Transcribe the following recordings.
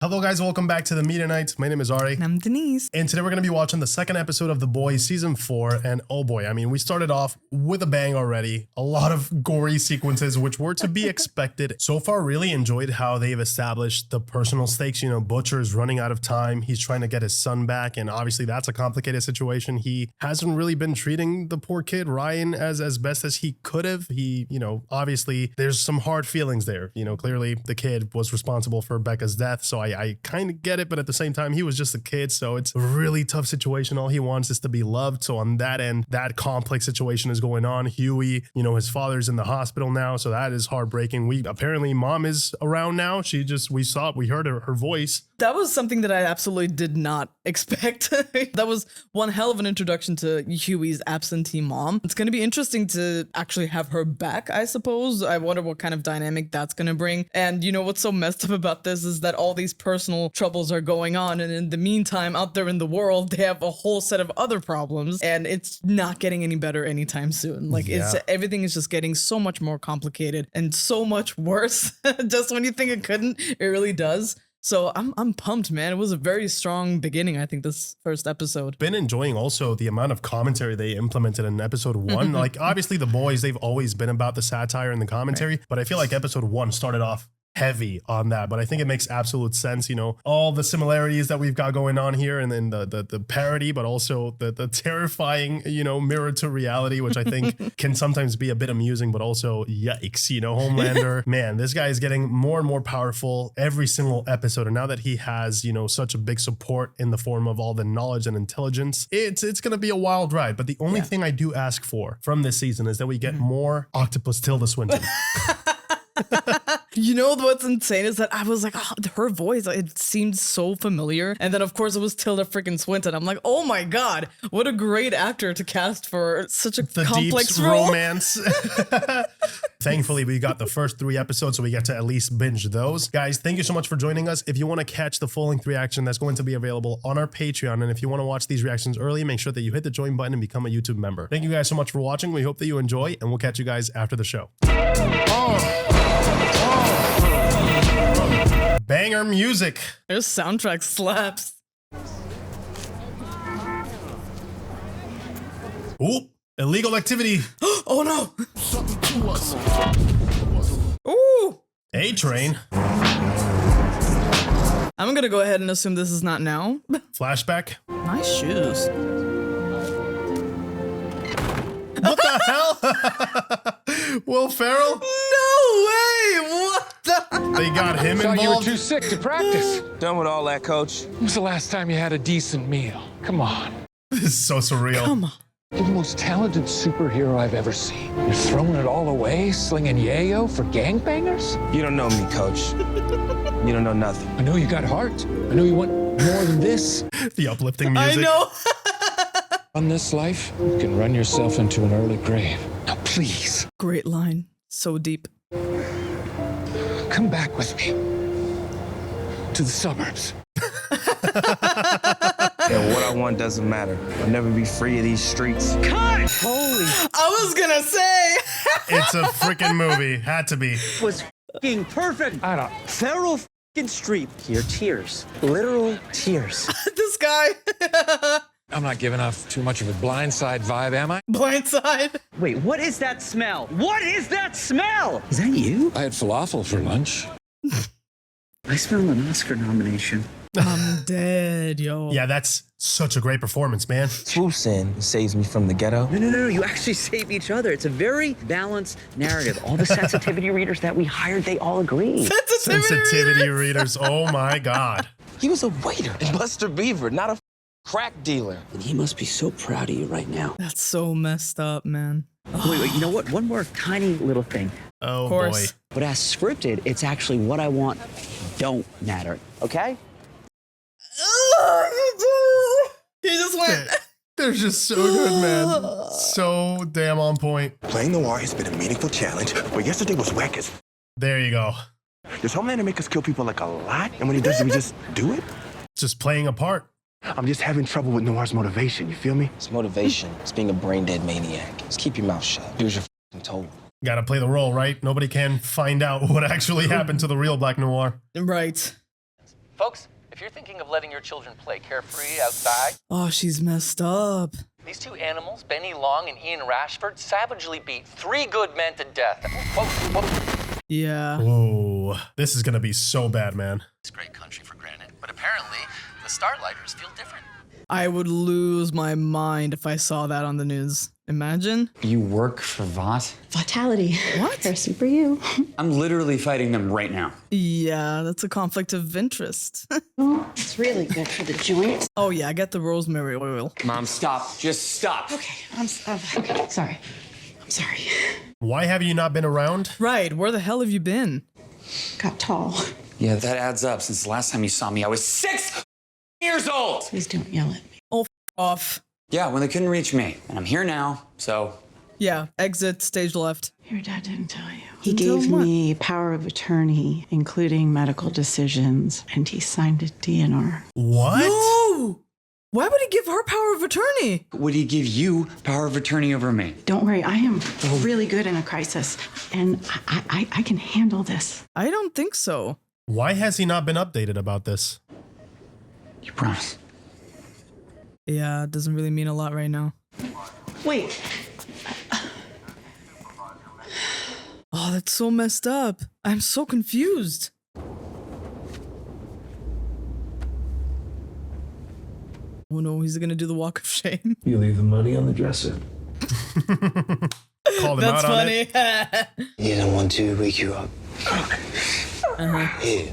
Hello guys, welcome back to the Media Night. My name is Ari. And I'm Denise. And today we're going to be watching the second episode of The Boys Season 4. And oh boy, I mean, we started off with a bang already. A lot of gory sequences, which were to be expected. So far, really enjoyed how they've established the personal stakes. You know, Butcher is running out of time. He's trying to get his son back. And obviously that's a complicated situation. He hasn't really been treating the poor kid, Ryan, as best as he could have. He, you know, obviously there's some hard feelings there. You know, clearly the kid was responsible for Becca's death. So I kind of get it, but at the same time, he was just a kid, so it's a really tough situation. All he wants is to be loved. So on that end, that complex situation is going on. Hughie, you know, his father's in the hospital now, so that is heartbreaking. Apparently mom is around now. We heard her voice. That was something that I absolutely did not expect. That was one hell of an introduction to Hughie's absentee mom. It's going to be interesting to actually have her back, I suppose. I wonder what kind of dynamic that's going to bring. And you know what's so messed up about this is that all these personal troubles are going on, and in the meantime, out there in the world, they have a whole set of other problems, and it's not getting any better anytime soon. Like everything is just getting so much more complicated and so much worse. Just when you think it couldn't, it really does. So I'm pumped, man. It was a very strong beginning, I think, this first episode. Been enjoying also the amount of commentary they implemented in episode 1. Like obviously the boys, they've always been about the satire and the commentary, right. But I feel like episode 1 started off heavy on that, but I think it makes absolute sense. You know, all the similarities that we've got going on here, and then the parody, but also the terrifying, you know, mirror to reality, which I think can sometimes be a bit amusing, but also yikes. You know, Homelander, man, this guy is getting more and more powerful every single episode, and now that he has, you know, such a big support in the form of all the knowledge and intelligence, it's gonna be a wild ride. But the only thing I do ask for from this season is that we get more Octopus Tilda Swinton. You know what's insane is that I was like, oh, her voice, it seemed so familiar. And then of course it was Tilda freaking Swinton. I'm like, oh my God, what a great actor to cast for such a complex role. Romance. Thankfully, we got the first 3 episodes, so we get to at least binge those. Guys, thank you so much for joining us. If you want to catch the full-length reaction, that's going to be available on our Patreon. And if you want to watch these reactions early, make sure that you hit the join button and become a YouTube member. Thank you guys so much for watching. We hope that you enjoy, and we'll catch you guys after the show. Banger music. Their soundtrack slaps. Ooh, illegal activity. Oh no. Ooh. A-Train. I'm gonna go ahead and assume this is not now. Flashback. Nice shoes. What the hell? Will Ferrell? No way! What the? They got him involved? You were too sick to practice. Done with all that, coach. When was the last time you had a decent meal? Come on. This is so surreal. Come on. You're the most talented superhero I've ever seen. You're throwing it all away, slinging yayo for gangbangers? You don't know me, coach. You don't know nothing. I know you got heart. I know you want more than this. The uplifting music. I know. On this life, you can run yourself into an early grave. Now, please. Great line. So deep. Come back with me to the suburbs. Yeah, what I want doesn't matter. I'll never be free of these streets. Cut! Holy. I was gonna say. It's a freaking movie. Had to be. Was f***ing perfect. I don't. Feral f***ing street. Your tears. Literal tears. This guy. I'm not giving off too much of a blindside vibe, am I? Blindside. Wait, what is that smell? What is that smell? Is that you? I had falafel for lunch. I smell an Oscar nomination. I'm dead, yo. Yeah, that's such a great performance, man. Swoops in and saves me from the ghetto. No. You actually save each other. It's a very balanced narrative. All the sensitivity readers that we hired, they all agree. Sensitivity readers. Oh my God. He was a waiter in Buster Beaver, not a crack dealer. And he must be so proud of you right now. That's so messed up, man. Wait, you know what? One more tiny little thing. Oh Of boy. course. But as scripted, it's actually what I want don't matter. Okay? He just went. They're just so good, man. So damn on point. Playing noir has been a meaningful challenge, but yesterday was whack as. There you go. Does Homelander make us kill people like a lot? And when he does, we just do it? Just playing a part. I'm just having trouble with Noir's motivation, you feel me? It's motivation. It's being a brain-dead maniac. Just keep your mouth shut. Do as you're f***ing told. Gotta play the role, right? Nobody can find out what actually happened to the real Black Noir. Right. Folks, if you're thinking of letting your children play carefree outside, Oh, she's messed up. these two animals, Benny Long and Ian Rashford, savagely beat 3 good men to death. Whoa. Yeah. Whoa, this is gonna be so bad, man. This great country for granted, but apparently the Starlighters feel different. I would lose my mind if I saw that on the news. Imagine. You work for Vought? Vitality. What? They're super you. I'm literally fighting them right now. Yeah, that's a conflict of interest. It's really good for the joints. Oh yeah, I get the rosemary oil. Mom, stop. Just stop. Okay, okay, sorry. I'm sorry. Why have you not been around? Right, where the hell have you been? Got tall. Yeah, that adds up. Since the last time you saw me, I was 6 years old. Please don't yell at me. Oh, off. Yeah, when they couldn't reach me. And I'm here now, so... Yeah, exit, stage left. Your dad didn't tell you. He Didn't tell gave what? me power of attorney, including medical decisions, and he signed a DNR. What? No! Why would he give her power of attorney? Would he give you power of attorney over me? Don't worry, I am really good in a crisis, and I can handle this. I don't think so. Why has he not been updated about this? You promise? Yeah, it doesn't really mean a lot right now. Wait, Oh, that's so messed up. I'm so confused. Oh no, he's gonna do the walk of shame. You leave the money on the dresser. Called him That's out on funny. it. You don't want to wake you up. Here.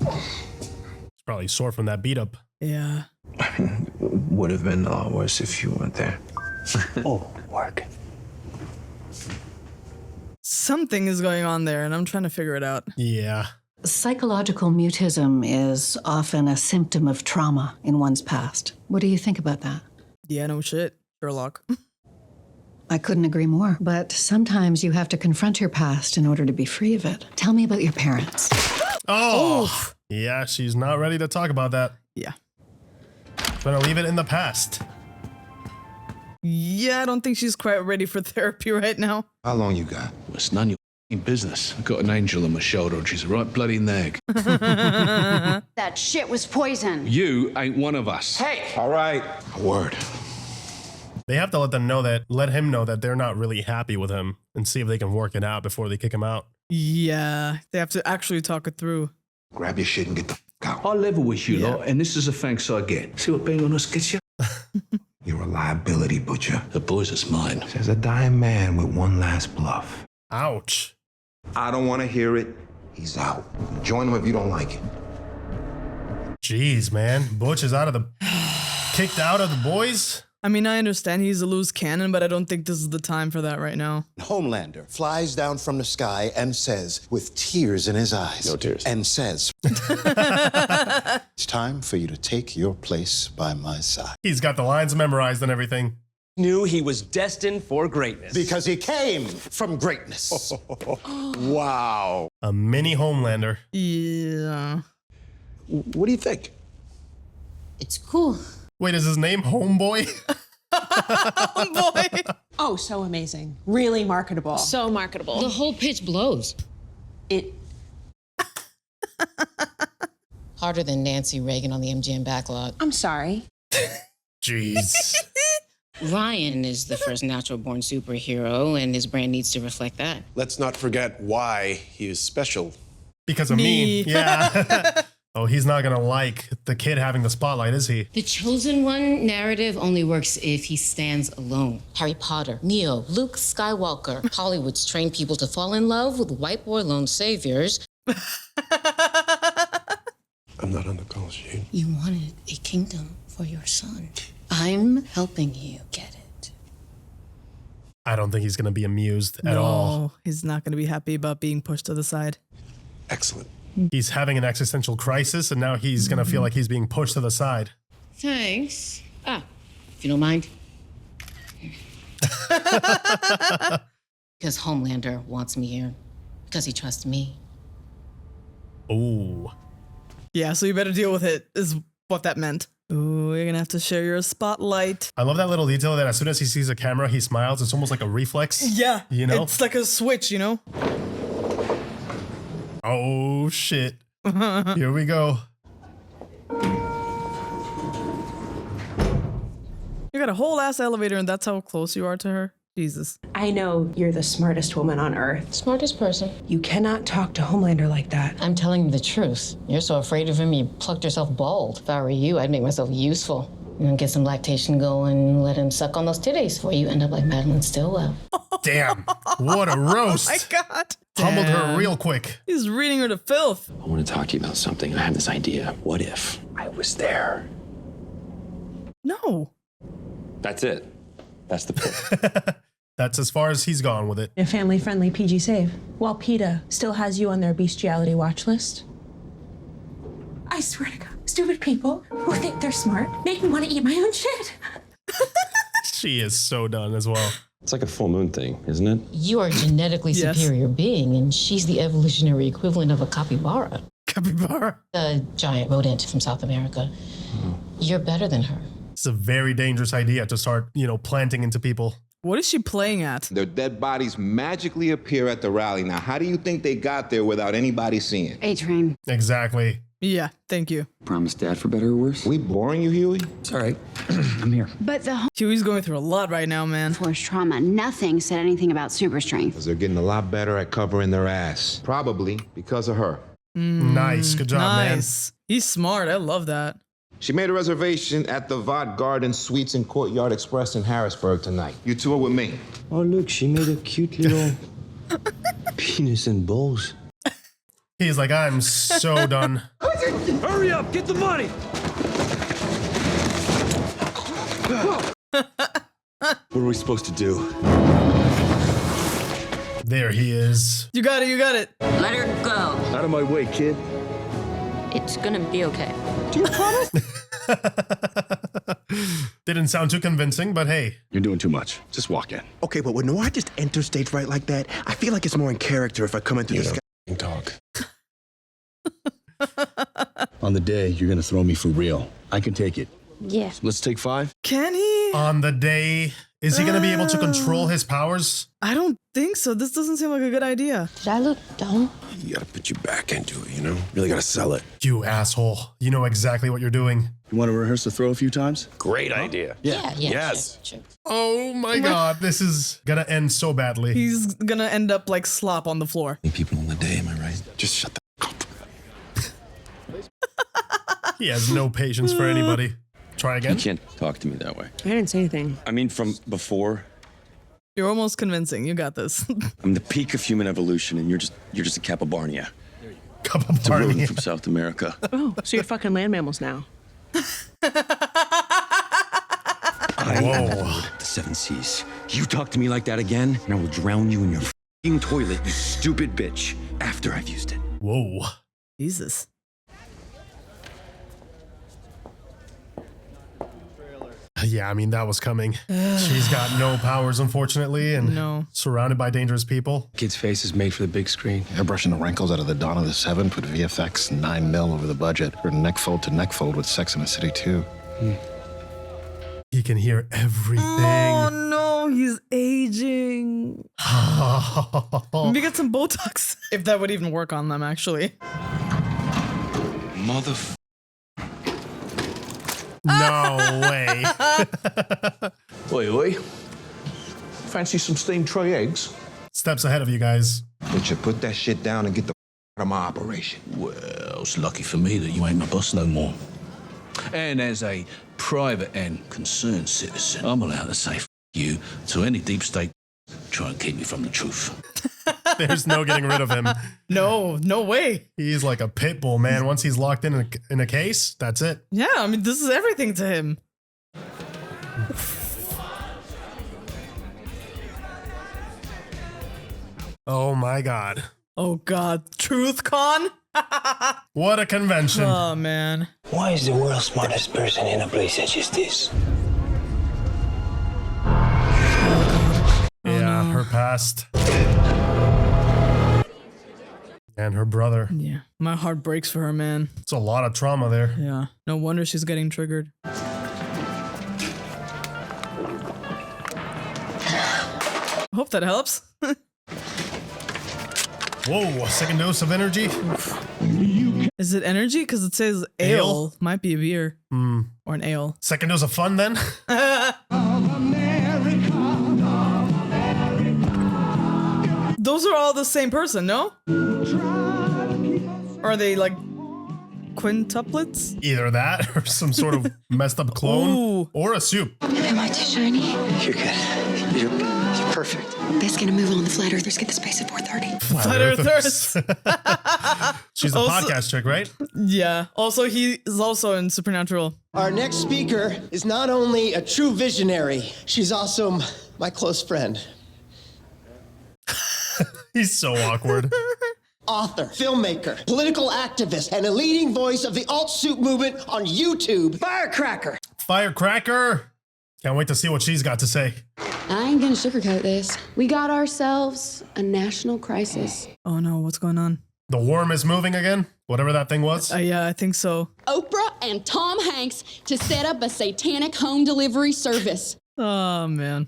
He's probably sore from that beat up. Yeah. Would have been a lot worse if you weren't there. Oh, work. Something is going on there, and I'm trying to figure it out. Yeah. Psychological mutism is often a symptom of trauma in one's past. What do you think about that? Yeah, no shit. Sherlock. I couldn't agree more. But sometimes you have to confront your past in order to be free of it. Tell me about your parents. Oh. Yeah, she's not ready to talk about that. Yeah. Gonna leave it in the past. Yeah, I don't think she's quite ready for therapy right now. How long you got? It's none of your business. I've got an angel on my shoulder and she's a right bloody nag. that shit was poison. You ain't one of us. Hey! All right. A word. They have to let him know that they're not really happy with him and see if they can work it out before they kick him out. Yeah, they have to actually talk it through. Grab your shit and get the f out. I level with you Yeah. lot, and this is the thanks I get. See what being honest gets you? You're a liability, Butcher. The boys is mine. Says a dying man with one last bluff. Ouch. I don't want to hear it. He's out. Join him if you don't like it. Jeez, man. Butch is kicked out of the boys? I mean, I understand he's a loose cannon, but I don't think this is the time for that right now. Homelander flies down from the sky and says, with tears in his eyes, No tears. and says, it's time for you to take your place by my side. He's got the lines memorized and everything. Knew he was destined for greatness. Because he came from greatness. Wow. A mini Homelander. Yeah. What do you think? It's cool. Wait, is his name Homeboy? Oh boy. Oh, so amazing. Really marketable. So marketable. The whole pitch blows. It. Harder than Nancy Reagan on the MGM backlot. I'm sorry. Jeez. Ryan is the first natural-born superhero, and his brand needs to reflect that. Let's not forget why he is special. Because of me. Yeah. Oh, he's not gonna like the kid having the spotlight, is he? The chosen one narrative only works if he stands alone. Harry Potter, Neo, Luke Skywalker. Hollywood's trained people to fall in love with white boy lone saviors. I'm not on the call sheet. You wanted a kingdom for your son. I'm helping you get it. I don't think he's gonna be amused at all. No, he's not going to be happy about being pushed to the side. Excellent. He's having an existential crisis, and now he's gonna feel like he's being pushed to the side. Thanks. Ah, if you don't mind. Because Homelander wants me here. Because he trusts me. Ooh. Yeah, so you better deal with it, is what that meant. Ooh, you're going to have to share your spotlight. I love that little detail that as soon as he sees a camera, he smiles. It's almost like a reflex. Yeah. You know? It's like a switch, you know? Oh, shit. Here we go. You got a whole ass elevator and that's how close you are to her? Jesus. I know you're the smartest woman on Earth. Smartest person. You cannot talk to Homelander like that. I'm telling you the truth. You're so afraid of him, you plucked yourself bald. If I were you, I'd make myself useful. You know, get some lactation going, let him suck on those titties before you end up like Madeline Stillwell. Damn. What a roast. Oh my God. Humbled her Damn. real quick. He's reading her to filth. I want to talk to you about something. I have this idea. What if I was there? No. That's it. That's the pitch. That's as far as he's gone with it. A family-friendly PG save. While PETA still has you on their bestiality watch list. I swear to God, stupid people who think they're smart make me want to eat my own shit. She is so done as well. It's like a full moon thing, isn't it? You are a genetically Yes. superior being, and she's the evolutionary equivalent of a capybara. Capybara. A giant rodent from South America. You're better than her. It's a very dangerous idea to start, planting into people. What is she playing at? Their dead bodies magically appear at the rally. Now, how do you think they got there without anybody seeing? A-Train. Exactly. Yeah, thank you. Promise Dad for better or worse? We boring you, Hughie? It's all right. I'm here. But the Hughie's going through a lot right now, man. force trauma, nothing said anything about super strength. Because they're getting a lot better at covering their ass. Probably because of her. Nice. Good job, Nice. He's smart. I love that. She made a reservation at the Vaught Garden Suites and Courtyard Express in Harrisburg tonight. You two are with me. Oh, look, she made a cute little penis and balls. He's like, I'm so done. Hurry up, get the money! What are we supposed to do? There he is. You got it. You got it. Let her go. Out of my way, kid. It's gonna be okay. Do you promise? Didn't sound too convincing, but hey. You're doing too much. Just walk in. Okay, but when Noir just enters stage fright like that, I feel like it's more in character if I come into this guy. Talk. On the day, you're gonna throw me for real. I can take it. Yes. Let's take 5. Can he? On the day, is he going to be able to control his powers? I don't think so. This doesn't seem like a good idea. Did I look dumb? You gotta put your back into it, Really gotta sell it. You asshole. You know exactly what you're doing. You want to rehearse the throw a few times? Great idea. Yeah. Yes. Sure. Oh my God. This is going to end so badly. He's gonna end up like slop on the floor. People on the day, am I right? Just shut the up. He has no patience for anybody. Try You again. can't talk to me that way. I didn't say anything. I mean, from before, You're almost convincing. You got this. I'm the peak of human evolution, and you're just a Capabarnia. It's a rodent Capabarnia. from South America. Oh, so you're fucking land mammals now. Whoa. The 7 Seas. You talk to me like that again, and I will drown you in your f***ing toilet, you stupid bitch, after I've used it. Whoa. Jesus. Yeah, I mean, that was coming. She's got no powers, unfortunately, and No. surrounded by dangerous people. Kid's face is made for the big screen. Airbrushing the wrinkles out of the Dawn of the Seven, put VFX 9 mil over the budget. Or neck fold to neck fold with Sex in the City 2. He can hear everything. Oh no, he's aging. Maybe get some Botox. If that would even work on them, actually. Motherfucker. No way. Oi, oi. Fancy some steamed tray eggs? Steps ahead of you guys. But you put that shit down and get the out of my operation. Well, it's lucky for me that you ain't my boss no more. And as a private and concerned citizen, I'm allowed to say you to any deep state try and keep me from the truth. There's no getting rid of him. No way. He's like a pit bull, man. Once he's locked in a case, that's it. Yeah, I mean, this is everything to him. Oh my God. Oh God, TruthCon? What a convention. Oh man. Why is the world's smartest person in a place such as this? Yeah, her past. And her brother. Yeah, my heart breaks for her, man. It's a lot of trauma there. Yeah, no wonder she's getting triggered. Hope that helps. Whoa, a second dose of energy. Is it energy? Because it says ale. Might be a beer. Or an ale. Second dose of fun then? Those are all the same person, no? Or are they like quintuplets? Either that or some sort of messed up clone. Ooh. Or a soup. Am I too shiny? You're good. You're perfect. Best gonna move on. The flat earthers get the space at 4:30. Flat earthers. She's the Also- podcast chick, right? Yeah. Also, he is also in Supernatural. Our next speaker is not only a true visionary, she's also my close friend. He's so awkward. Author, filmmaker, political activist, and a leading voice of the alt-soup movement on YouTube, Firecracker. Firecracker. Can't wait to see what she's got to say. I ain't gonna sugarcoat this. We got ourselves a national crisis. Oh no, what's going on? The worm is moving again? Whatever that thing was? Yeah, I think so. Oprah and Tom Hanks to set up a satanic home delivery service. Oh man.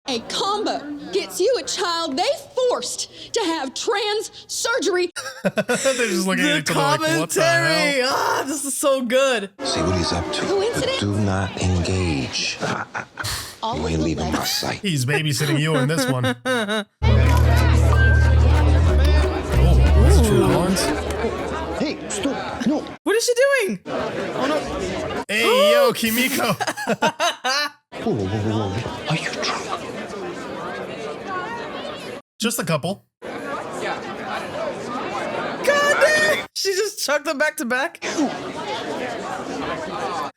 A combo gets you a child they forced to have trans surgery. They're just looking at each other like, what the Commentary. hell? Ah, this is so good. See what he's up to. Coincidence? Do not engage. You ain't leaving my sight. He's babysitting you in this one. Oh, that's true Lawrence. Hey, stop. No. What is she doing? Oh no. Hey, yo, Kimiko. Whoa. Are you drunk? Just a couple. God damn! She just chucked them back to back.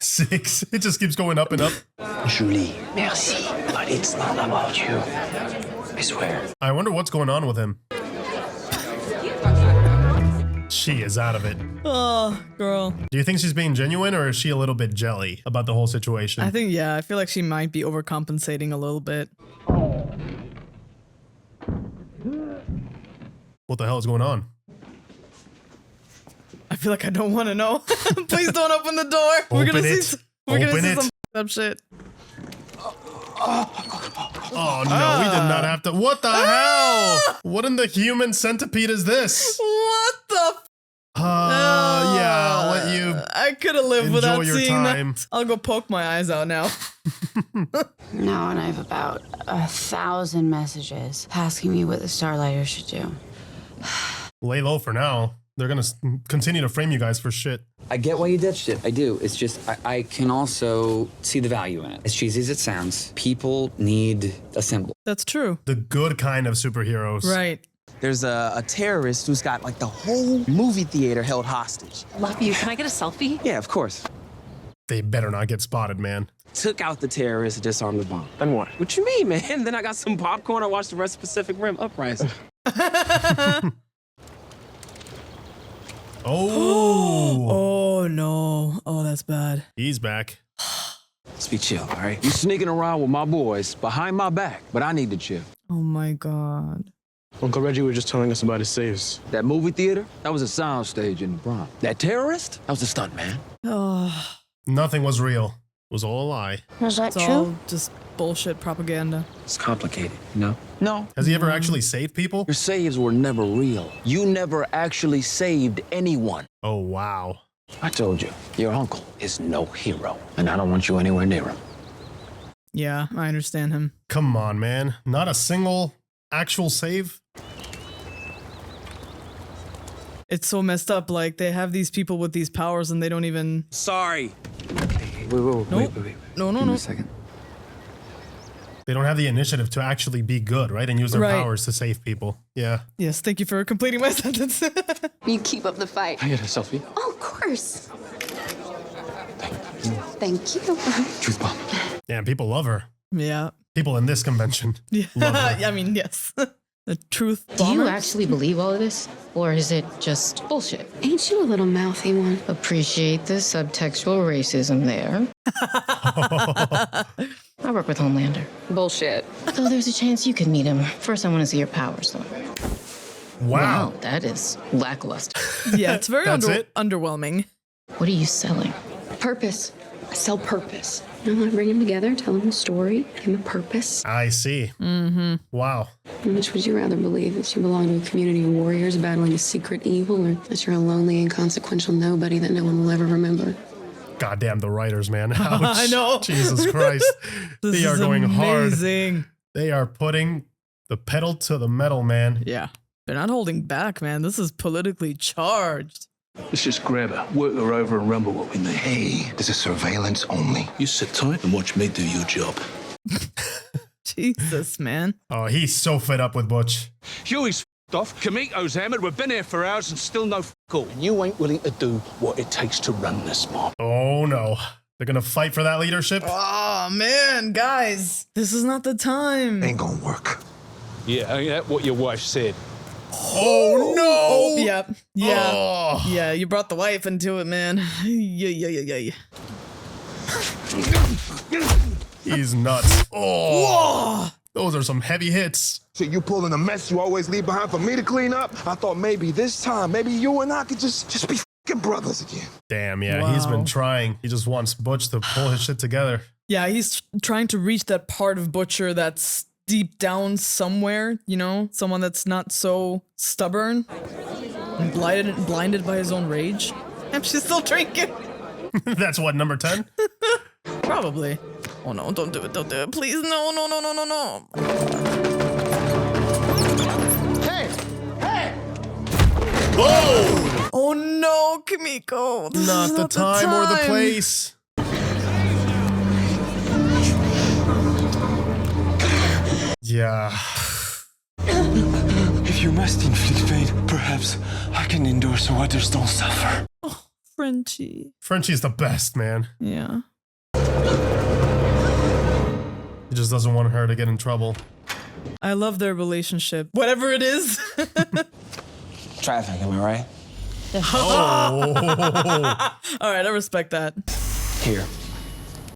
6. It just keeps going up and up. Julie, merci. But it's not about you. I swear. I wonder what's going on with him. She is out of it. Oh, girl. Do you think she's being genuine or is she a little bit jelly about the whole situation? I think, yeah, I feel like she might be overcompensating a little bit. What the hell is going on? I feel like I don't want to know. Please don't open the door. We're gonna see some up shit. Oh no, we did not have to. What the hell? What in the human centipede is this? What the? Yeah, I'll let you. I could have lived without your seeing time. that. I'll go poke my eyes out now. Now, and I have about 1,000 messages asking me what the Starlighters should do. Lay low for now. They're gonna continue to frame you guys for shit. I get why you ditched it. I do. It's just, I can also see the value in it. As cheesy as it sounds, people need a symbol. That's true. The good kind of superheroes. Right. There's a terrorist who's got like the whole movie theater held hostage. Love you. Can I get a selfie? Yeah, of course. They better not get spotted, man. Took out the terrorist and disarmed the bomb. Then what? What you mean, man? Then I got some popcorn. I watched the rest of Pacific Rim Uprising. Oh no. Oh, that's bad. He's back. Let's be chill, all right? You sneaking around with my boys behind my back, but I need to chill. Oh my god. Uncle Reggie was just telling us about his saves. That movie theater, that was a soundstage in the Bronx. That terrorist, that was a stunt, man. Oh. Nothing was real. It was all a lie. Was that It's true? all just bullshit propaganda. It's complicated, you know? No. Has he ever actually saved people? Your saves were never real. You never actually saved anyone. Oh, wow. I told you, your uncle is no hero, and I don't want you anywhere near him. Yeah, I understand him. Come on, man. Not a single actual save? It's so messed up. Like, they have these people with these powers and they don't even... Sorry. Nope. Wait. No. Give me a second. They don't have the initiative to actually be good, right? And use their powers to save people. Yeah. Yes, thank you for completing my sentence. You keep up the fight. Can I get a selfie? Oh, of course. Thank you. Truth bomb. Yeah, people love her. Yeah. People in this convention Yeah. love her. I mean, yes. The truth Do you bombers. actually believe all of this? Or is it just bullshit? Ain't you a little mouthy one? Appreciate the subtextual racism there. I work with Homelander. Bullshit. Though there's a chance you could meet him. First, I want to see your powers, though. Wow. That is lackluster. Yeah, it's very That's it? underwhelming. What are you selling? Purpose. I sell purpose. I want to bring them together, tell them a story, give them a purpose. I see. Mm-hmm. Wow. Which would you rather believe, that you belong to a community of warriors battling a secret evil, or that you're a lonely, inconsequential nobody that no one will ever remember? Goddamn the writers, man. Ouch. I know. Jesus Christ. They are going amazing. hard. They are putting the pedal to the metal, man. Yeah. They're not holding back, man. This is politically charged. Let's just grab her, work her over, and remember what we need. Hey, this is surveillance only. You sit tight and watch me do your job. Jesus, man. Oh, he's so fed up with Butch. Hughie's f***ed off. Kamiko's hammered. We've been here for hours and still no call. And you ain't willing to do what it takes to run this mob. Oh, no. They're going to fight for that leadership? Oh, man, guys. This is not the time. Ain't gonna work. Yeah, ain't that what your wife said? Oh, no. Oh, yeah. Yeah. Oh. Yeah, you brought the wife into it, man. Yeah. He's nuts. Whoa. Those are some heavy hits. So you pulling a mess you always leave behind for me to clean up? I thought maybe this time, maybe you and I could just be f***ing brothers again. Damn, yeah, he's been trying. He just wants Butch to pull his shit together. Yeah, he's trying to reach that part of Butcher that's deep down somewhere, you know? Someone that's not so stubborn and blinded by his own rage. And she's still drinking. That's what, number 10? Probably. Oh no, don't do it, please, no. Hey! Whoa! Oh no, Kimiko. This Not is the time or the place. Yeah. If you must inflict pain, perhaps I can endure so others don't suffer. Oh, Frenchie. Frenchie's the best, man. Yeah. He just doesn't want her to get in trouble. I love their relationship. Whatever it is. Traffic, am I right? Oh. All right, I respect that. Here.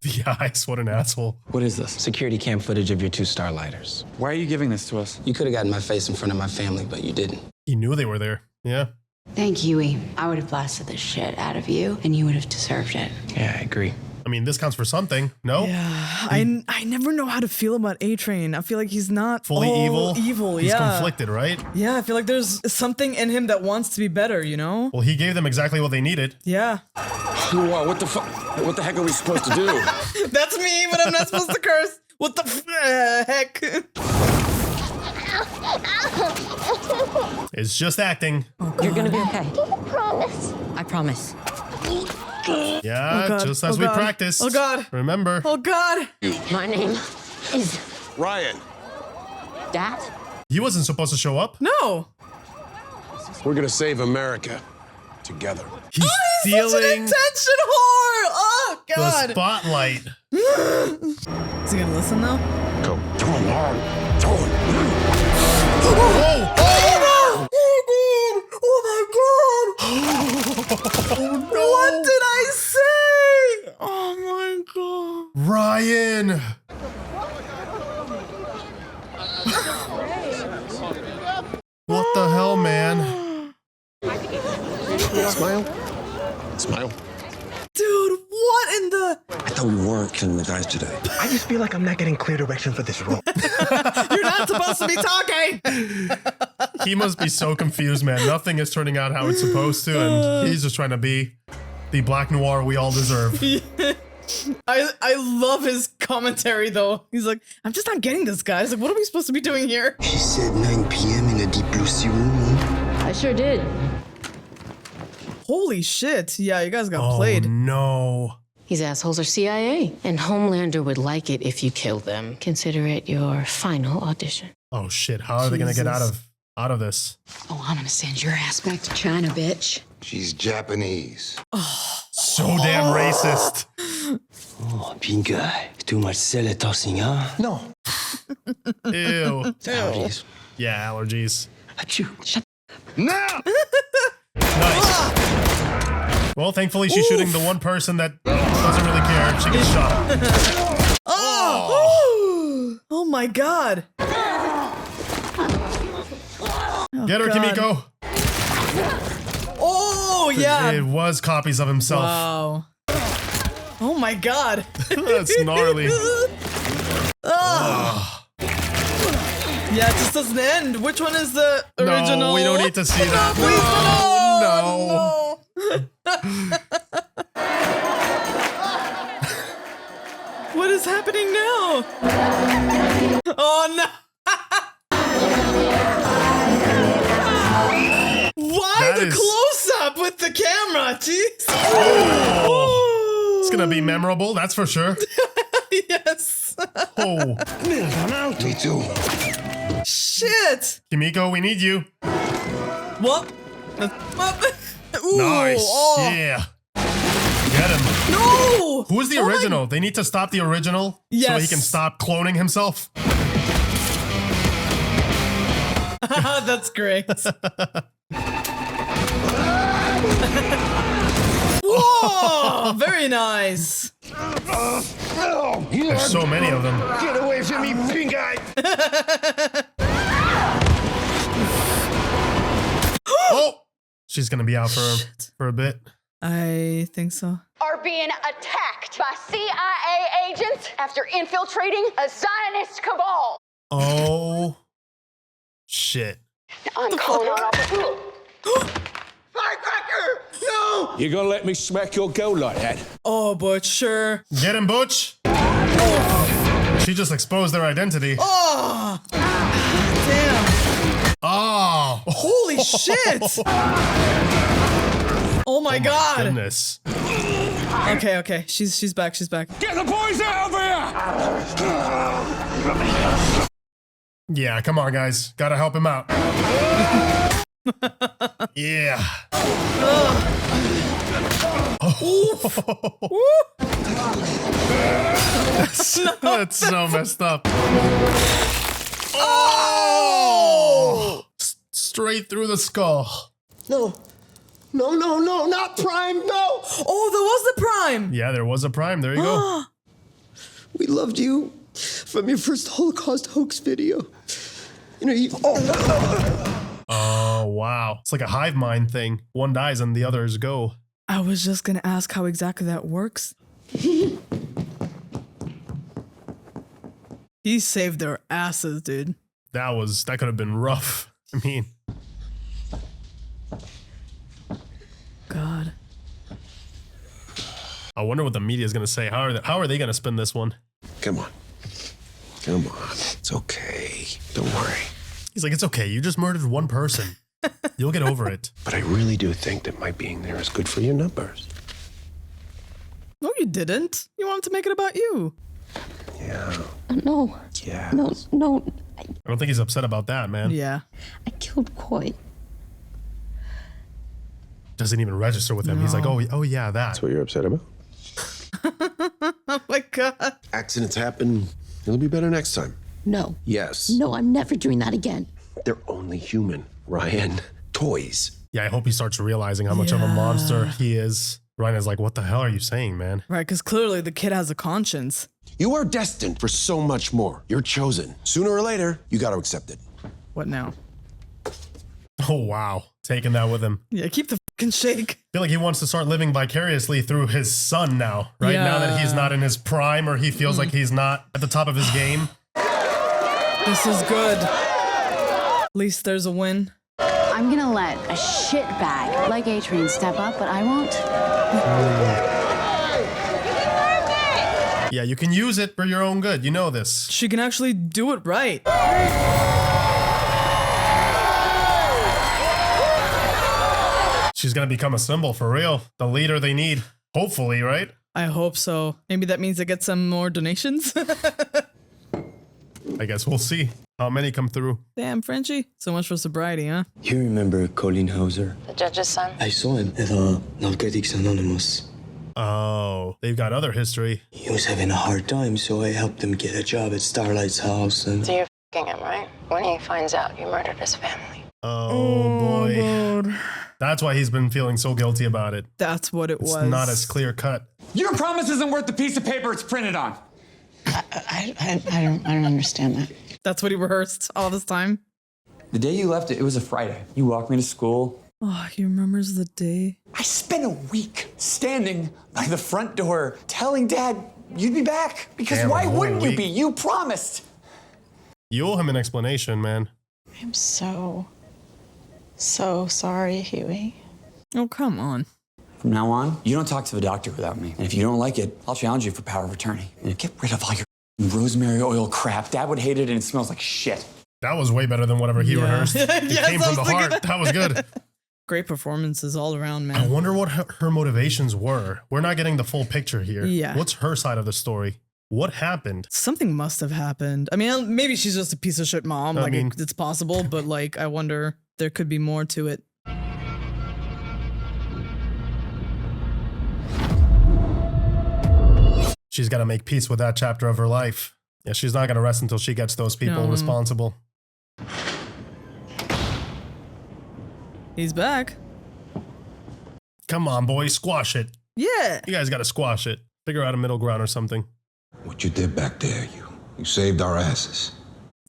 The eyes, what an asshole. What is this? Security cam footage of your two Starlighters. Why are you giving this to us? You could have gotten my face in front of my family, but you didn't. He knew they were there. Yeah. Thank Hughie. I would have blasted the shit out of you, and you would have deserved it. Yeah, I agree. I mean, this counts for something, no? Yeah, I never know how to feel about A-Train. I feel like he's not Fully evil? Evil, He's yeah. conflicted, right? Yeah, I feel like there's something in him that wants to be better, you know? Well, he gave them exactly what they needed. Yeah. What the fuck? What the heck are we supposed to do? That's me, but I'm not supposed to curse. What the heck? It's just acting. Oh, You're gonna be okay. Promise. I promise. Yeah, Oh, God. just as Oh, we God. practiced. Oh, God. Remember. Oh, God. My name is Ryan. Dad. He wasn't supposed to show up. No. We're gonna save America together. He's Such an stealing attention whore. Oh, the God. spotlight. Is he gonna listen though? Go. What did I say? Oh my God. Ryan. What the hell, man? Smile. Smile. Dude, what in the? I thought we weren't killing the guys today. I just feel like I'm not getting clear direction for this role. You're not supposed to be talking. He must be so confused, man. Nothing is turning out how it's supposed to, and he's just trying to be the black noir we all deserve. I love his commentary though. He's like, I'm just not getting this, guys. Like, what are we supposed to be doing here? She said 9 p.m. in a deep blue sea room. I sure did. Holy shit. Yeah, you guys got Oh, played. no. These assholes are CIA, and Homelander would like it if you kill them. Consider it your final audition. Oh shit, how are they gonna get out of this? Oh, I'm gonna send your ass back to China, bitch. She's Japanese. So damn racist. Oh, pink guy. Too much cellar tossing, huh? No. Ew. Allergies. Yeah, allergies. Achoo. Shut No! Nice. Well, thankfully she's shooting the one person that doesn't really care. She gets shot. Oh! Oh my God. Oh, Get her, God. Kimiko. Oh, yeah. It was copies of himself. Wow. Oh my God. That's gnarly. Oh. Yeah, it just doesn't end. Which one is the original? No, we don't need to see that. No. What is happening now? Oh no! Why That the is- close-up with the camera? Jeez. Oh. It's gonna be memorable, that's for sure. Yes. Oh. Me too. Shit. Kimiko, we need you. What? Ooh, Nice. oh. Yeah. Get him. No. Who is the original? They need to stop the original so he Yes. can stop cloning himself. That's great. Whoa! Very nice. There's so many of them. Get away from me, pink eye! Oh! She's gonna be out for a bit. I think so. Are being attacked by CIA agents after infiltrating a Zionist cabal. Oh. Shit. I'm calling on opportunity. Firecracker! No! You gonna let me smack your girl like that? Oh, Butch, sure. Get him, Butch. She just exposed their identity. Oh! Damn. Oh. Holy shit! Oh my god! Goodness. Okay. She's back. Get the boys out of here! Yeah, come on, guys. Gotta help him out. Yeah. That's so messed up. Oh! Straight through the skull. No, not Prime, no! Oh, there was the Prime! Yeah, there was a Prime. There you go. We loved you from your first Holocaust hoax video. You know, Oh, wow. It's like a hive mind thing. One dies and the others go. I was just gonna ask how exactly that works. He saved their asses, dude. That could have been rough. I mean, God. I wonder what the media is going to say. How are they going to spin this one? Come on. It's okay. Don't worry. He's like, it's okay. You just murdered one person. You'll get over it. But I really do think that my being there is good for your numbers. No, you didn't. You wanted to make it about you. Yeah. No. Yeah. No. I don't think he's upset about that, man. Yeah. I killed Quaid. Doesn't even register with him. He's like, oh yeah, that. That's what you're upset about? Oh my god. Accidents happen. It'll be better next time. No. Yes. No, I'm never doing that again. They're only human, Ryan. Toys. Yeah, I hope he starts realizing how much of a monster he is. Ryan is like, what the hell are you saying, man? Right, because clearly the kid has a conscience. You are destined for so much more. You're chosen. Sooner or later, you got to accept it. What now? Oh, wow. Taking that with him. Yeah, keep the fucking shake. I feel like he wants to start living vicariously through his son now, right? Now that he's not in his prime or he feels like he's not at the top of his game. This is good. At least there's a win. I'm gonna let a shitbag like A-Train step up, but I won't. Yeah, you can use it for your own good. You know this. She can actually do it right. She's gonna become a symbol for real. The leader they need. Hopefully, right? I hope so. Maybe that means I get some more donations. I guess we'll see how many come through. Damn, Frenchie. So much for sobriety, huh? You remember Colin Hauser? The judge's son? I saw him at Narcotics Anonymous. Oh, they've got other history. He was having a hard time, so I helped him get a job at Starlight's house and... So you're f***ing him, right? When he finds out you murdered his family. Oh boy. God. That's why he's been feeling so guilty about it. That's what it was. It's not as clear cut. Your promise isn't worth the piece of paper it's printed on. I don't understand that. That's what he rehearsed all this time. The day you left, it was a Friday. You walked me to school. Oh, he remembers the day. I spent a week standing by the front door telling Dad you'd be back. Because Damn, why a whole wouldn't you week. be? You promised. You owe him an explanation, man. I'm so sorry, Hughie. Oh, come on. From now on, you don't talk to the doctor without me. And if you don't like it, I'll challenge you for power of attorney. And get rid of all your rosemary oil crap. Dad would hate it and it smells like shit. That was way better than whatever he rehearsed. It Yes, came I from was the thinking heart. That was good. Great performances all around, man. I wonder what her motivations were. We're not getting the full picture here. Yeah. What's her side of the story? What happened? Something must have happened. I mean, maybe she's just a piece of shit mom. I mean- It's possible, but like, I wonder there could be more to it. She's got to make peace with that chapter of her life. Yeah, she's not going to rest until she gets those people No. responsible. He's back. Come on, boys, squash it. Yeah. You guys got to squash it. Figure out a middle ground or something. What you did back there, you saved our asses.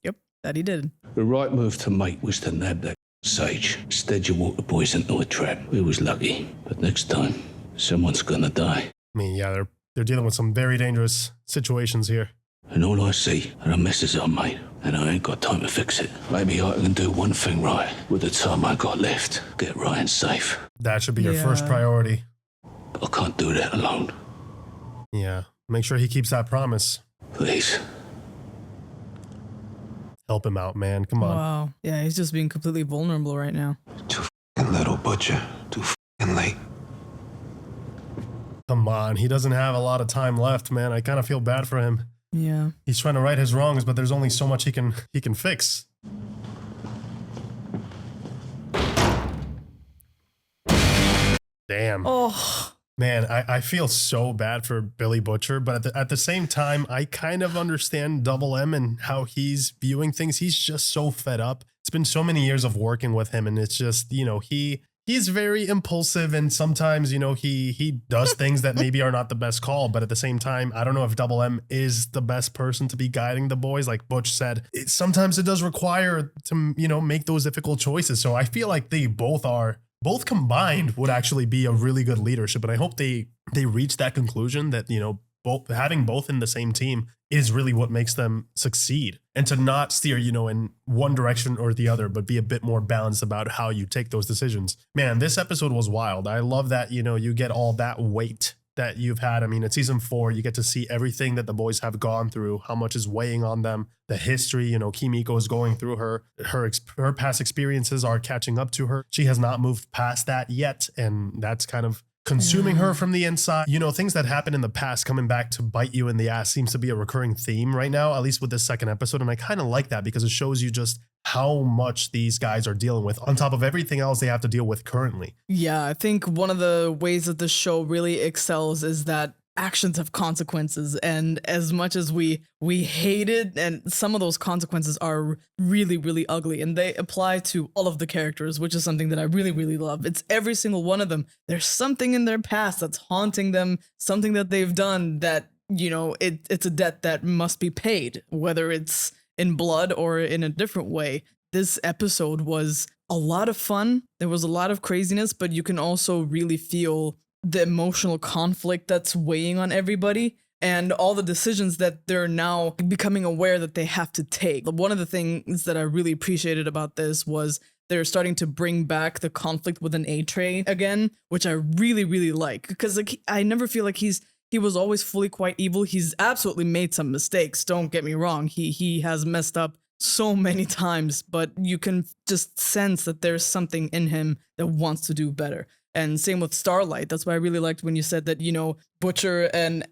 Yep, that he did. The right move to make was to nab that Sage. Instead, you walked the boys into a trap. We was lucky. But next time, someone's gonna die. I mean, yeah, they're dealing with some very dangerous situations here. And all I see are the messes I made, and I ain't got time to fix it. Maybe I can do one thing right with the time I got left. Get Ryan safe. That should be your Yeah. first priority. But I can't do that alone. Yeah, make sure he keeps that promise. Please. Help him out, man. Come on. Wow. Yeah, he's just being completely vulnerable right now. Too f***ing little, Butcher. Too f***ing late. Come on. He doesn't have a lot of time left, man. I kind of feel bad for him. Yeah. He's trying to right his wrongs, but there's only so much he can fix. Damn. Oh. Man, I feel so bad for Billy Butcher, but at the same time, I kind of understand Double M and how he's viewing things. He's just so fed up. It's been so many years of working with him, and it's just, you know, he's very impulsive, and sometimes, you know, he does things that maybe are not the best call, but at the same time, I don't know if Double M is the best person to be guiding the boys. Like Butch said, sometimes it does require to, you know, make those difficult choices. So I feel like they both combined would actually be a really good leadership. And I hope they reach that conclusion that, you know, having both in the same team is really what makes them succeed, and to not steer, you know, in one direction or the other, but be a bit more balanced about how you take those decisions. Man, this episode was wild. I love that, you know, you get all that weight that you've had. I mean, it's season 4, you get to see everything that the boys have gone through, how much is weighing on them, the history, you know, Kimiko is going through her past experiences are catching up to her. She has not moved past that yet, and that's kind of consuming her from the inside. You know, things that happened in the past coming back to bite you in the ass seems to be a recurring theme right now, at least with this second episode. And I kind of like that because it shows you just how much these guys are dealing with on top of everything else they have to deal with currently. Yeah, I think one of the ways that the show really excels is that actions have consequences, and as much as we hate it, and some of those consequences are really, really ugly, and they apply to all of the characters, which is something that I really, really love. It's every single one of them. There's something in their past that's haunting them, something that they've done that, you know, it's a debt that must be paid, whether it's in blood or in a different way. This episode was a lot of fun. There was a lot of craziness, but you can also really feel the emotional conflict that's weighing on everybody and all the decisions that they're now becoming aware that they have to take. One of the things that I really appreciated about this was they're starting to bring back the conflict with an A-Tray again, which I really, really like, because like I never feel like he was always fully quite evil. He's absolutely made some mistakes, don't get me wrong. He has messed up so many times, but you can just sense that there's something in him that wants to do better. And same with Starlight. That's why I really liked when you said that, you know, Butcher and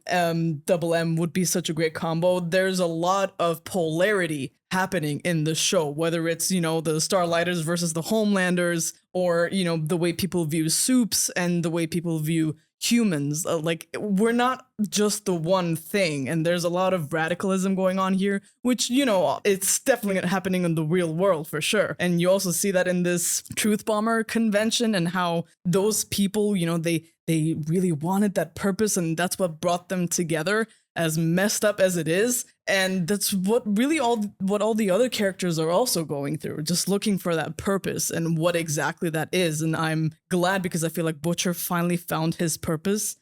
Double M would be such a great combo. There's a lot of polarity happening in the show, whether it's, you know, the Starlighters versus the Homelanders, or, you know, the way people view supes and the way people view humans. Like, we're not just the one thing, and there's a lot of radicalism going on here, which, you know, it's definitely happening in the real world for sure. And you also see that in this Truth Bomber convention, and how those people, you know, they really wanted that purpose, and that's what brought them together, as messed up as it is. And that's what all the other characters are also going through, just looking for that purpose and what exactly that is. And I'm glad, because I feel like Butcher finally found his purpose.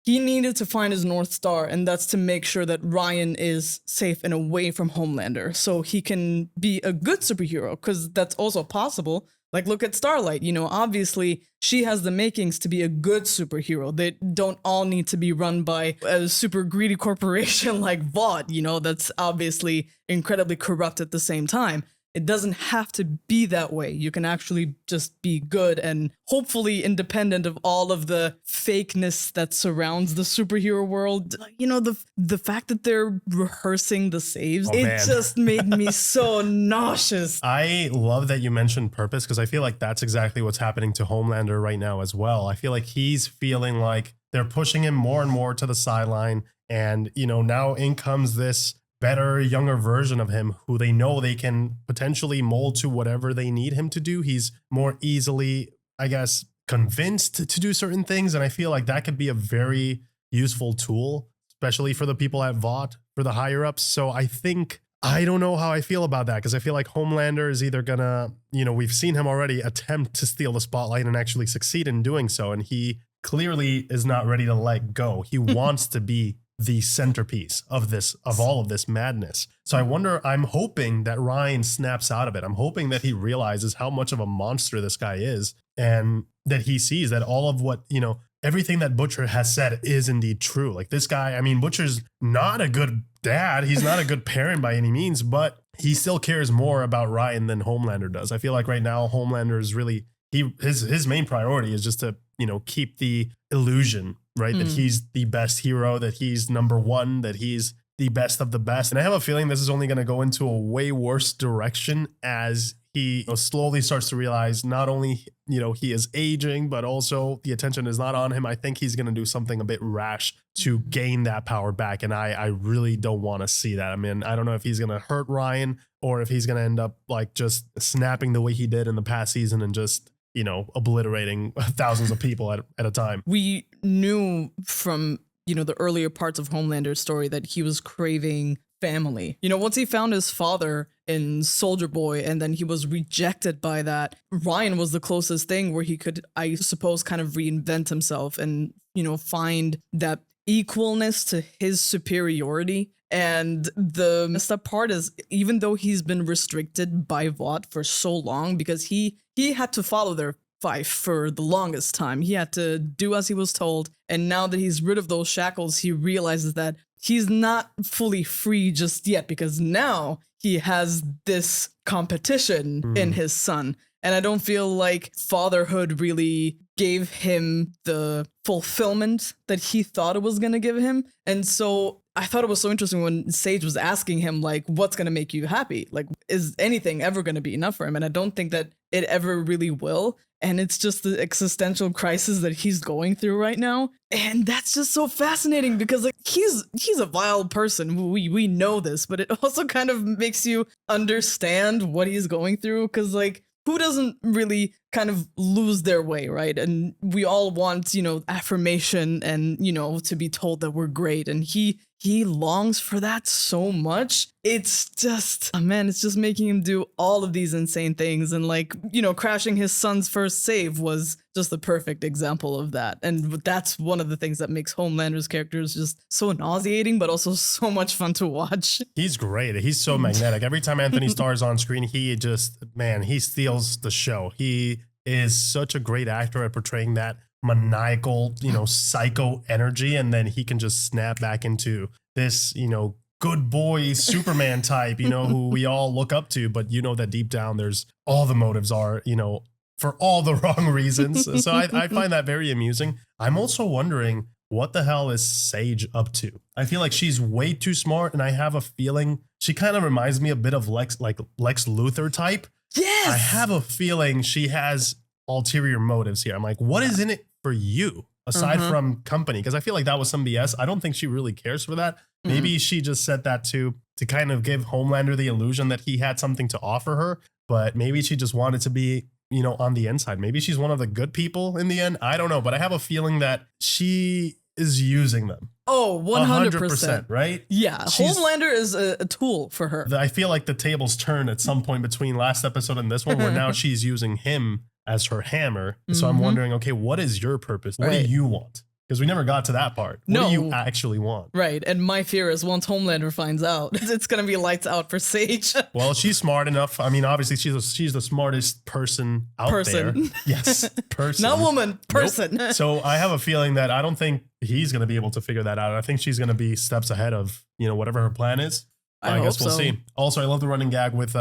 he needed to find his North Star, and that's to make sure that Ryan is safe and away from Homelander so he can be a good superhero, because that's also possible. Like, look at Starlight, you know, obviously she has the makings to be a good superhero. They don't all need to be run by a super greedy corporation like Vought, you know, that's obviously incredibly corrupt at the same time. It doesn't have to be that way. You can actually just be good and hopefully independent of all of the fakeness that surrounds the superhero world. You know, the fact that they're rehearsing the saves, just made me so nauseous. I love that you mentioned purpose, because I feel like that's exactly what's happening to Homelander right now as well. I feel like he's feeling like they're pushing him more and more to the sideline. And, you know, now in comes this better, younger version of him who they know they can potentially mold to whatever they need him to do. He's more easily, I guess, convinced to do certain things. And I feel like that could be a very useful tool, especially for the people at Vought, for the higher ups. So I don't know how I feel about that, because I feel like Homelander is either gonna, you know, we've seen him already attempt to steal the spotlight and actually succeed in doing so. And he clearly is not ready to let go. He wants to be the centerpiece of all of this madness. So I'm hoping that Ryan snaps out of it. I'm hoping that he realizes how much of a monster this guy is, and that he sees that all of what, you know, everything that Butcher has said is indeed true. Like, this guy, I mean, Butcher's not a good dad. He's not a good parent by any means, but he still cares more about Ryan than Homelander does. I feel like right now Homelander is really, his main priority is just to, you know, keep the illusion, right? That he's the best hero, that he's number one, that he's the best of the best. And I have a feeling this is only going to go into a way worse direction as he, you know, slowly starts to realize not only, you know, he is aging, but also the attention is not on him. I think he's going to do something a bit rash to gain that power back. And I really don't want to see that. I mean, I don't know if he's going to hurt Ryan or if he's going to end up like just snapping the way he did in the past season and just, you know, obliterating thousands of people at a time. We knew from, you know, the earlier parts of Homelander's story that he was craving family. You know, once he found his father in Soldier Boy and then he was rejected by that, Ryan was the closest thing where he could, I suppose, kind of reinvent himself and, you know, find that equalness to his superiority. And the messed up part is, even though he's been restricted by Vought for so long, because he had to follow their fife for the longest time. He had to do as he was told. And now that he's rid of those shackles, he realizes that he's not fully free just yet, because now he has this competition in his son. And I don't feel like fatherhood really gave him the fulfillment that he thought it was going to give him. And so I thought it was so interesting when Sage was asking him, like, what's going to make you happy? Like, is anything ever going to be enough for him? And I don't think that it ever really will. And it's just the existential crisis that he's going through right now. And that's just so fascinating because, like, he's a vile person. We know this, but it also kind of makes you understand what he's going through. Because, like, who doesn't really kind of lose their way, right? And we all want, you know, affirmation and, you know, to be told that we're great. And he longs for that so much. It's just, oh man, it's just making him do all of these insane things. And, like, you know, crashing his son's first save was just the perfect example of that. And that's one of the things that makes Homelander's characters just so nauseating, but also so much fun to watch. He's great. He's so magnetic. Every time Antony Starr is on screen, he just, man, he steals the show. He is such a great actor at portraying that maniacal, you know, psycho energy, and then he can just snap back into this, you know, good boy Superman type, you know, who we all look up to, but you know that deep down there's all the motives are, you know, for all the wrong reasons. So I find that very amusing. I'm also wondering, what the hell is Sage up to? I feel like she's way too smart, and I have a feeling she kind of reminds me a bit of Lex Luthor type. Yes! I have a feeling she has ulterior motives here. I'm like, what is in it for you aside from company? Because I feel like that was some BS. I don't think she really cares for that. Maybe she just said that to kind of give Homelander the illusion that he had something to offer her, but maybe she just wanted to be, you know, on the inside. Maybe she's one of the good people in the end. I don't know, but I have a feeling that she is using them. Oh, 100%. Right? Yeah. Homelander is a tool for her. I feel like the tables turned at some point between last episode and this one, where now she's using him as her hammer. So I'm wondering, okay, what is your purpose? What do you want? Because we never got to that part. No. What do you actually want? Right. And my fear is once Homelander finds out, it's going to be lights out for Sage. Well, she's smart enough. I mean, obviously, she's the smartest person out there. Yes, person. Not woman, person. Nope. So I have a feeling that I don't think he's going to be able to figure that out. I think she's going to be steps ahead of, whatever her plan is. I guess we'll see. Also, I love the running gag with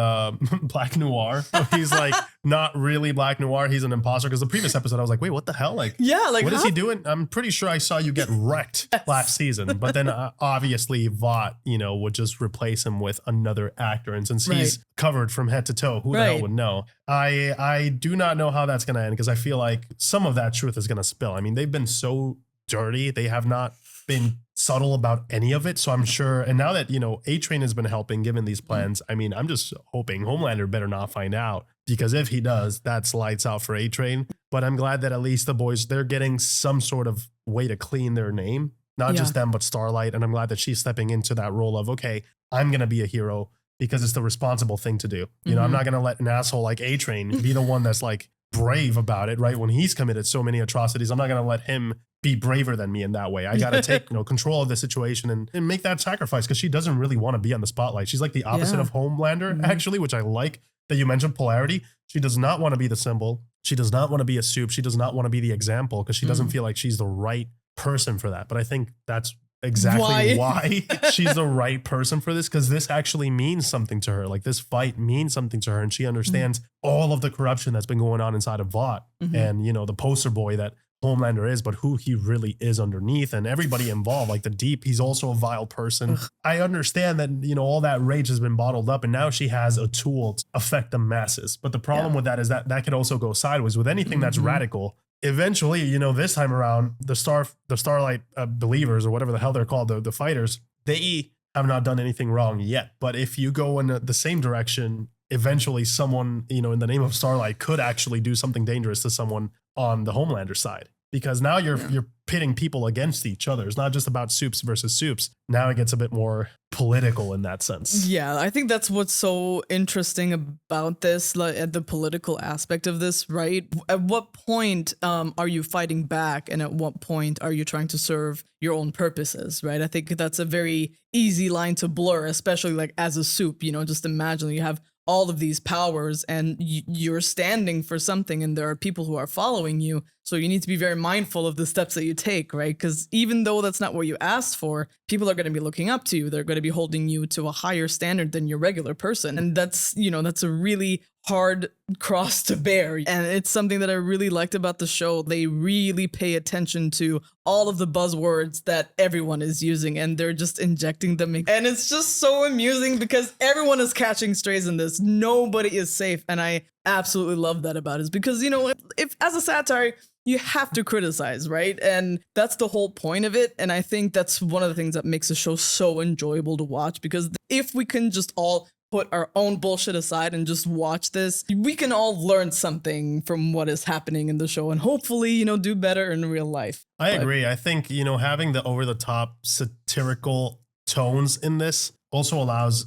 Black Noir. He's like not really Black Noir. He's an imposter. Because the previous episode, I was like, wait, what the hell? Like, what is he doing? I'm pretty sure I saw you get wrecked last season. But then obviously Vought, would just replace him with another actor. And since he's covered from head to toe, who the hell would know? I do not know how that's going to end because I feel like some of that truth is going to spill. I mean, they've been so dirty. They have not been subtle about any of it. So I'm sure, and now that, A-Train has been helping given these plans, I mean, I'm just hoping Homelander better not find out, because if he does, that's lights out for A-Train. But I'm glad that at least the boys, they're getting some sort of way to clean their name, not just them, but Starlight. And I'm glad that she's stepping into that role of, okay, I'm going to be a hero because it's the responsible thing to do. I'm not going to let an asshole like A-Train be the one that's like brave about it, right? When he's committed so many atrocities, I'm not going to let him be braver than me in that way. I got to take control of the situation and make that sacrifice, because she doesn't really want to be on the spotlight. She's like the opposite of Homelander, actually, which I like that you mentioned polarity. She does not want to be the symbol. She does not want to be a soup. She does not want to be the example, because she doesn't feel like she's the right person for that. But I think that's exactly why she's the right person for this, because this actually means something to her. Like, this fight means something to her, and she understands all of the corruption that's been going on inside of Vought and, the poster boy that Homelander is, but who he really is underneath, and everybody involved, like the Deep, he's also a vile person. I understand that, all that rage has been bottled up, and now she has a tool to affect the masses. But the problem with that is that could also go sideways with anything that's radical. Eventually, this time around, the Starlight believers, or whatever the hell they're called, the fighters, they have not done anything wrong yet. But if you go in the same direction, eventually someone, in the name of Starlight could actually do something dangerous to someone on the Homelander side. Because now you're pitting people against each other. It's not just about soups versus soups. Now it gets a bit more political in that sense. Yeah, I think that's what's so interesting about this, like at the political aspect of this, right? At what point are you fighting back, and at what point are you trying to serve your own purposes, right? I think that's a very easy line to blur, especially like as a soup, just imagine you have all of these powers and you're standing for something, and there are people who are following you. So you need to be very mindful of the steps that you take, right? Because even though that's not what you asked for, people are going to be looking up to you. They're going to be holding you to a higher standard than your regular person. And that's, that's a really hard cross to bear. And it's something that I really liked about the show. They really pay attention to all of the buzzwords that everyone is using, and they're just injecting them in. And it's just so amusing because everyone is catching strays in this. Nobody is safe. And I absolutely love that about it, because, if as a satire, you have to criticize, right? And that's the whole point of it. And I think that's one of the things that makes the show so enjoyable to watch, because if we can just all put our own bullshit aside and just watch this, we can all learn something from what is happening in the show, and hopefully, do better in real life. I agree. I think, having the over-the-top satirical tones in this also allows,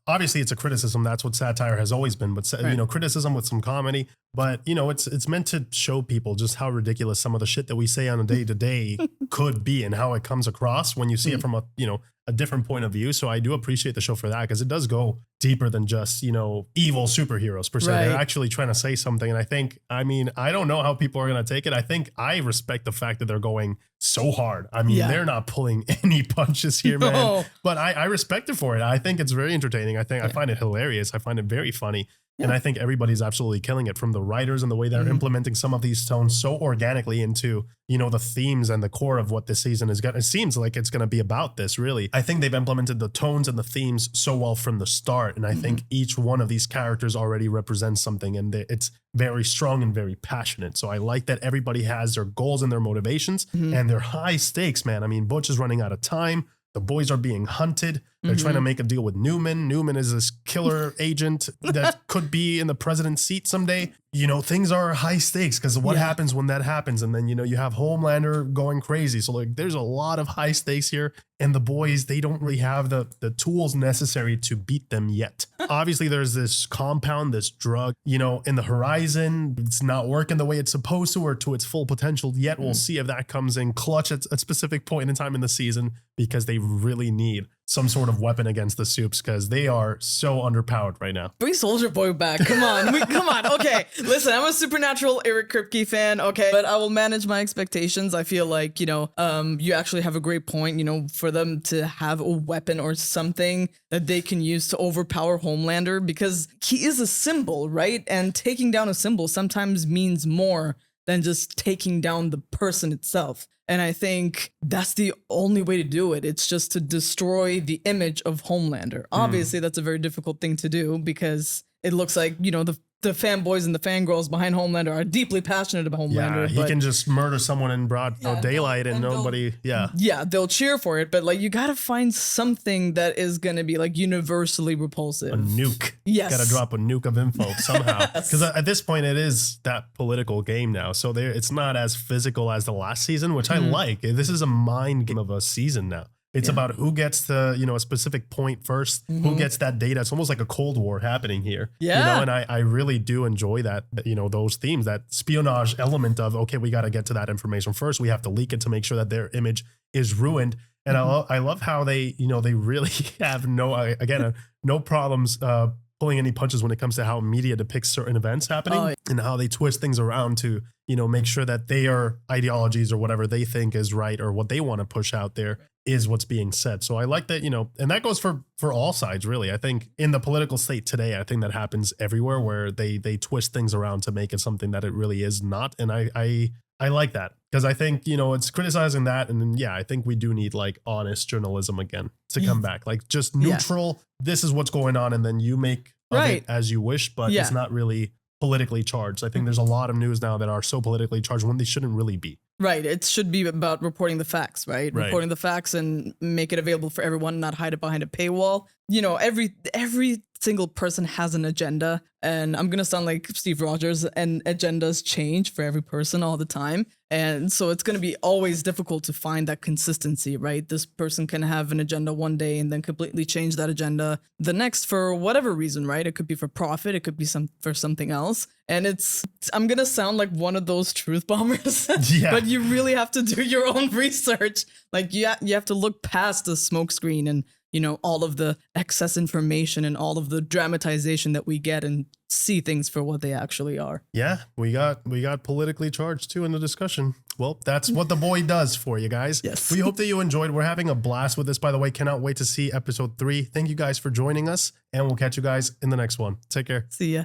obviously it's a criticism. That's what satire has always been, but criticism with some comedy. But, it's meant to show people just how ridiculous some of the shit that we say on a day-to-day could be, and how it comes across when you see it from a different point of view. So I do appreciate the show for that, because it does go deeper than just, evil superheroes per se. They're actually trying to say something. And I think, I don't know how people are going to take it. I think I respect the fact that they're going so hard. They're not pulling any punches here, man. But I respect it for it. I think it's very entertaining. I find it hilarious. I find it very funny. And I think everybody's absolutely killing it, from the writers and the way they're implementing some of these tones so organically into, the themes and the core of what this season is going to. It seems like it's going to be about this, really. I think they've implemented the tones and the themes so well from the start. And I think each one of these characters already represents something, and it's very strong and very passionate. So I like that everybody has their goals and their motivations and their high stakes, man. Butch is running out of time. The boys are being hunted. They're trying to make a deal with Newman. Newman is this killer agent that could be in the president's seat someday. You know, things are high stakes because what happens when that happens? And then, you know, you have Homelander going crazy. So like there's a lot of high stakes here. And the boys, they don't really have the tools necessary to beat them yet. Obviously, there's this compound, this drug, you know, in the horizon. It's not working the way it's supposed to or to its full potential yet. We'll see if that comes in clutch at a specific point in time in the season because they really need some sort of weapon against the Supes because they are so underpowered right now. Bring Soldier Boy back. Come on. Come on. Okay. Listen, I'm a Supernatural Eric Kripke fan. Okay. But I will manage my expectations. I feel like, you know, you actually have a great point, you know, for them to have a weapon or something that they can use to overpower Homelander because he is a symbol, right? And taking down a symbol sometimes means more than just taking down the person itself. And I think that's the only way to do it. It's just to destroy the image of Homelander. Obviously, that's a very difficult thing to do because it looks like, you know, the fanboys and the fangirls behind Homelander are deeply passionate about Homelander. Yeah, he can just murder someone in broad daylight and nobody, Yeah, they'll cheer for it, but like you gotta find something that is gonna be like universally repulsive. A nuke. Yes. Gotta drop a nuke of info somehow. Because at this point, it is that political game now. So it's not as physical as the last season, which I like. This is a mind game of a season now. It's about who gets to, you know, a specific point first, who gets that data. It's almost like a Cold War happening here. Yeah. You know, and I really do enjoy that, you know, those themes, that espionage element of, okay, we got to get to that information first. We have to leak it to make sure that their image is ruined. And I love how they, you know, they really have no problems pulling any punches when it comes to how media depicts certain events happening and how they twist things around to, you know, make sure that their ideologies or whatever they think is right or what they want to push out there is what's being said. So I like that, you know, and that goes for all sides, really. I think in the political state today, I think that happens everywhere where they twist things around to make it something that it really is not. And I like that because I think, you know, it's criticizing that. And then, yeah, I think we do need like honest journalism again to come back, like just neutral. This is what's going on. And then you make of it as you wish, but it's not really politically charged. I think there's a lot of news now that are so politically charged when they shouldn't really be. Right. It should be about reporting the facts, right? Reporting the facts and make it available for everyone, not hide it behind a paywall. You know, every single person has an agenda, and I'm going to sound like Steve Rogers, and agendas change for every person all the time. And so it's going to be always difficult to find that consistency, right? This person can have an agenda one day and then completely change that agenda the next for whatever reason, right? It could be for profit. It could be for something else. And I'm going to sound like one of those truth bombers, but you really have to do your own research. Like you have to look past the smokescreen and, you know, all of the excess information and all of the dramatization that we get and see things for what they actually are. Yeah, we got politically charged too in the discussion. Well, that's what The Boy does for you guys. Yes. We hope that you enjoyed. We're having a blast with this, by the way. Cannot wait to see episode 3. Thank you guys for joining us, and we'll catch you guys in the next one. Take care. See ya.